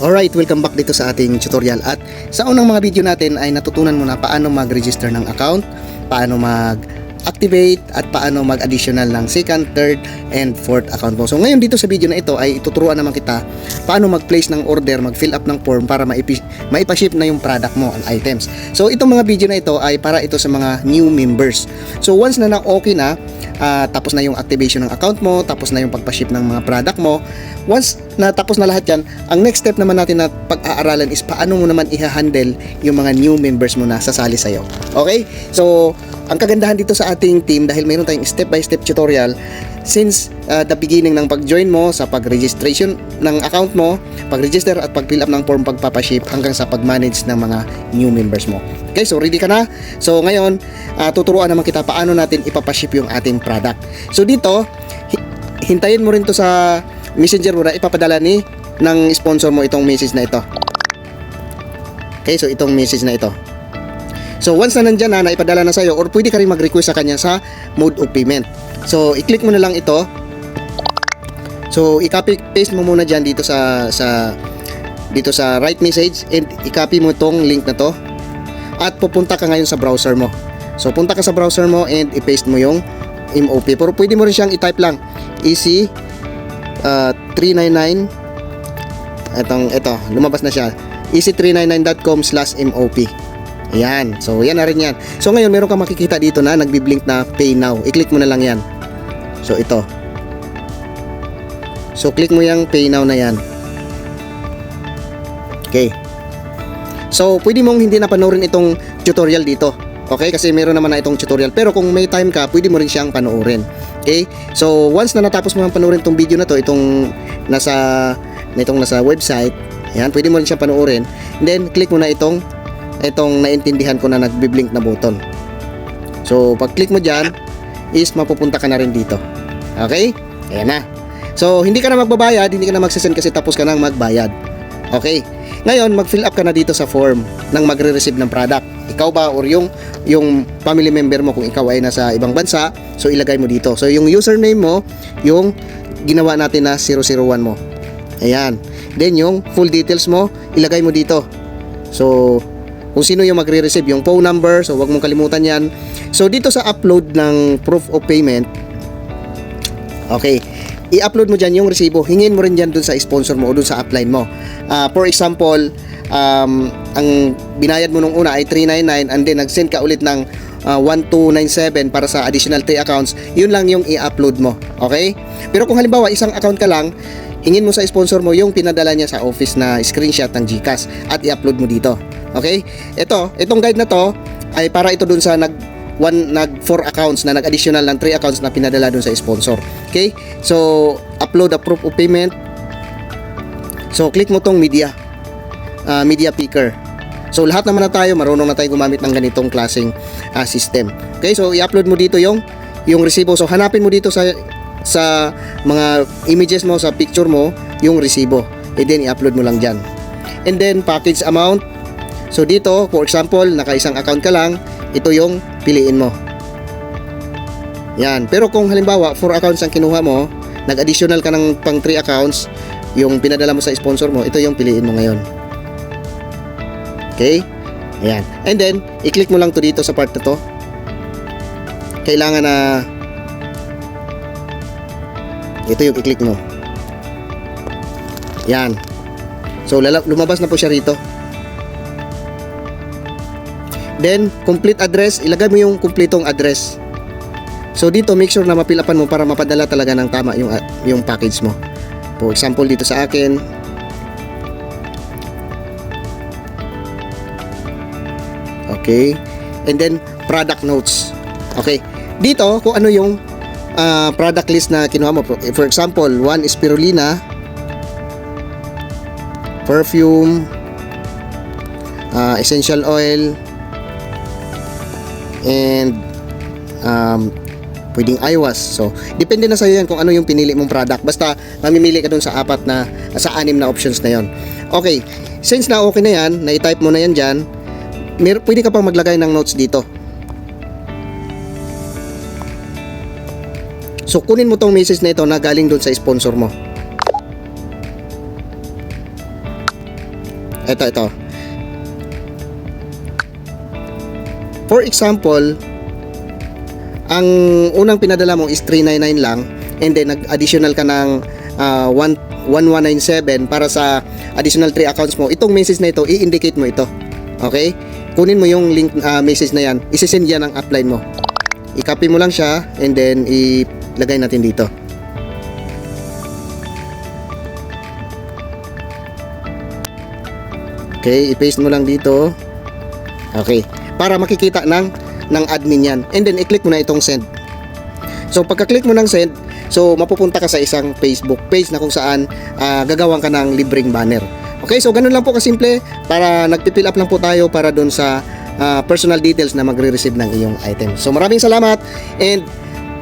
Alright, welcome back dito sa ating tutorial. At sa unang mga video natin ay natutunan mo na paano mag-register ng account, paano mag-activate at paano mag-additional ng second, third, and fourth account mo. So ngayon dito sa video na ito ay ituturuan naman kita paano mag-place ng order, mag-fill up ng form para maipaship na yung product mo, ang items. So itong mga video na ito ay para ito sa mga new members. So once na okay na, tapos na yung activation ng account mo, tapos na yung pagpa-ship ng mga product mo, once na tapos na lahat yan, ang next step naman natin na pag-aaralan is paano mo naman i-handle yung mga new members mo na sasali sa'yo. Okay? So, ang kagandahan dito sa ating team dahil mayroon tayong step-by-step tutorial since the beginning ng pag-join mo sa pag-registration ng account mo, pag-register at pag-fill up ng form pagpapaship hanggang sa pag-manage ng mga new members mo. Okay, so ready ka na? So ngayon, tuturuan naman kita paano natin ipapaship yung ating product. So dito, hintayin mo rin to sa messenger mo na ipapadala ng sponsor mo itong message na ito. Okay, so itong message na ito. So once na nandyan na ipadala na sa'yo, or pwede ka rin mag-request sa kanya sa mode of payment. So i-click mo na lang ito. So i-copy paste mo muna dyan dito sa right message, and i-copy mo itong link na to. At pupunta ka ngayon sa browser mo. So punta ka sa browser mo and i-paste mo yung MOP. Pero pwede mo rin siyang i-type lang EC 399. Ito, lumabas na siya. EC399.com/MOP. Ayan. So yan na rin yan. So ngayon meron kang makikita dito na nagbi-blink na Pay Now. I-click mo na lang yan. So ito. So click mo yung Pay Now na yan. Okay. So, pwede mong hindi na panoorin itong tutorial dito. Okay? Kasi meron naman na itong tutorial. Pero kung may time ka, pwede mo rin siyang panoorin. Okay? So, once na natapos mo nang panoorin itong video na to, itong nasa website, yan, pwede mo rin siyang panoorin. And then, click mo na itong naintindihan ko na nagbi-blink na button. So, pag-click mo dyan, is mapupunta ka na rin dito. Okay? Ayan na. So, hindi ka na magbabayad, hindi ka na magsasend kasi tapos ka nang magbayad. Okay? Ngayon, mag-fill up ka na dito sa form ng magre-receive ng product. Ikaw ba or yung family member mo kung ikaw ay nasa ibang bansa, so ilagay mo dito. So yung username mo, yung ginawa natin na 001 mo. Ayan. Then yung full details mo, ilagay mo dito. So kung sino yung magre-receive, yung phone number, so wag mong kalimutan yan. So dito sa upload ng proof of payment, okay, i-upload mo dyan yung resibo. Hingin mo rin dyan dun sa sponsor mo o dun sa upline mo. For example, ang binayad mo nung una ay 399 and then nag-send ka ulit ng 1297 para sa additional 3 accounts, yun lang yung i-upload mo. Okay? Pero kung halimbawa isang account ka lang, hingin mo sa sponsor mo yung pinadala niya sa office na screenshot ng GCash at i-upload mo dito. Okay? Itong guide na to ay para ito dun sa nag 4 accounts na nag-additional ng 3 accounts na pinadala dun sa sponsor. Okay? So, upload a proof of payment. So, click mo tong media picker. So, lahat naman na tayo, marunong na tayo gumamit ng ganitong klaseng system. Okay? So, i-upload mo dito yung resibo. So, hanapin mo dito sa mga images mo, sa picture mo, yung resibo. And then, i-upload mo lang dyan. And then, package amount. So, dito, for example, naka-isang account ka lang, ito yung piliin mo. Yan. Pero kung halimbawa 4 accounts ang kinuha mo, nag-additional ka ng pang 3 accounts, yung pinadala mo sa sponsor mo, ito yung piliin mo ngayon. Okay? Ayan. And then, i-click mo lang to dito sa part na to. Kailangan na ito yung i-click mo. Yan. So, lumabas na po siya rito. Then, complete address, ilagay mo yung kumpletong address. So dito, make sure na mapilapan mo para mapadala talaga ng tama yung package mo. For example, dito sa akin, okay. And then, product notes. Okay. Dito, kung ano yung product list na kinuha mo. For example, 1 is spirulina, perfume, essential oil, and pwedeng iwas. So, depende na sa iyo yan kung ano yung pinili mong product. Basta, mamimili ka dun sa 6 na options na yon. Okay. Since na okay na yan, na-type mo na yan dyan, pwede ka pang maglagay ng notes dito. So, kunin mo tong message na ito na galing dun sa sponsor mo. Ito. For example, ang unang pinadala mo is 399 lang, and then nag-additional ka ng 1197 para sa additional 3 accounts mo. Itong message na ito, i-indicate mo ito. Okay? Kunin mo yung link message na yan, isi-send yan ng upline mo. I-copy mo lang siya, and then ilagay natin dito. Okay, i-paste mo lang dito. Okay, para makikita ng admin yan. And then i-click mo na itong send. So pagka-click mo ng send, so mapupunta ka sa isang Facebook page na kung saan gagawan ka ng libreng banner. Okay, so ganun lang po kasimple, para nagpipill up lang po tayo para doon sa personal details na magre-receive ng iyong item. So maraming salamat, and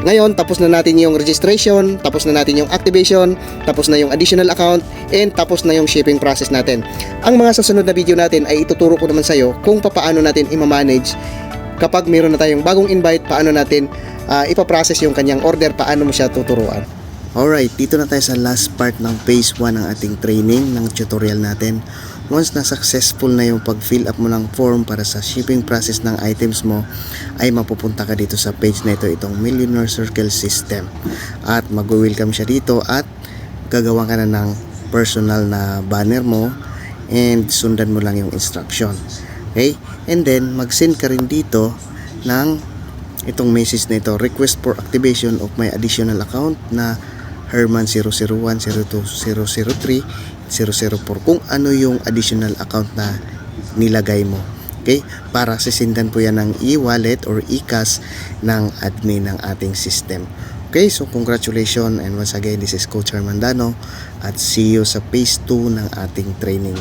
ngayon tapos na natin yung registration, tapos na natin yung activation, tapos na yung additional account, and tapos na yung shipping process natin. Ang mga susunod na video natin ay ituturo ko naman sa iyo kung paano natin i-manage kapag mayroon na tayong bagong invite, paano natin ipaprocess yung kanyang order, paano mo siya tuturuan. Alright, dito na tayo sa last part ng phase 1 ng ating training, ng tutorial natin. Once na successful na yung pag-fill up mo ng form para sa shipping process ng items mo, ay mapupunta ka dito sa page na ito, itong Millionaire Circle System. At mag-welcome siya dito at gagawa ka na ng personal na banner mo, and sundan mo lang yung instruction. Okay? And then, mag-send ka rin dito ng itong message na ito, request for activation of my additional account na Herman 001, 02, 003, 004, kung ano yung additional account na nilagay mo. Okay? Para sisindan po yan ng e-wallet or e-cash ng admin ng ating system. Okay? So, congratulations, and once again, this is Coach Herman Dano, at see you sa phase 2 ng ating training.